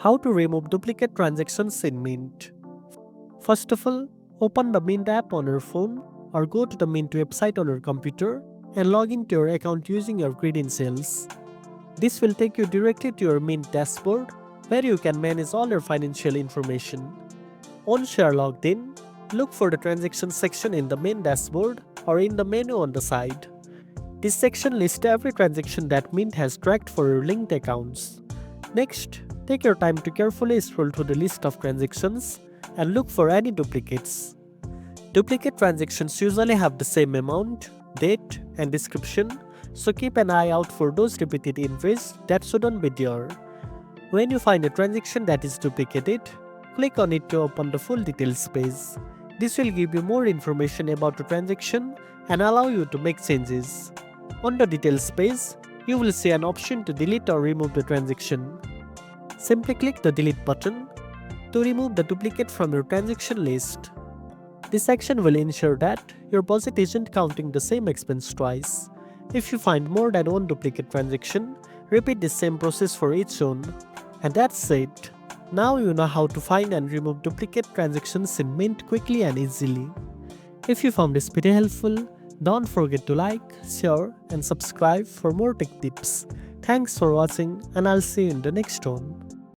How to remove duplicate transactions in Mint. First of all, open the Mint app on your phone or go to the Mint website on your computer and log into your account using your credentials. This will take you directly to your Mint dashboard where you can manage all your financial information. Once you are logged in, look for the transactions section in the main dashboard or in the menu on the side. This section lists every transaction that Mint has tracked for your linked accounts. Next, take your time to carefully scroll through the list of transactions and look for any duplicates. Duplicate transactions usually have the same amount, date, and description, so keep an eye out for those repeated entries that shouldn't be there. When you find a transaction that is duplicated, click on it to open the full details page. This will give you more information about the transaction and allow you to make changes. On the details page, you will see an option to delete or remove the transaction. Simply click the delete button to remove the duplicate from your transaction list. This action will ensure that your budget isn't counting the same expense twice. If you find more than one duplicate transaction, repeat the same process for each one. And that's it. Now you know how to find and remove duplicate transactions in Mint quickly and easily. If you found this video helpful, don't forget to like, share, and subscribe for more tech tips. Thanks for watching, and I'll see you in the next one.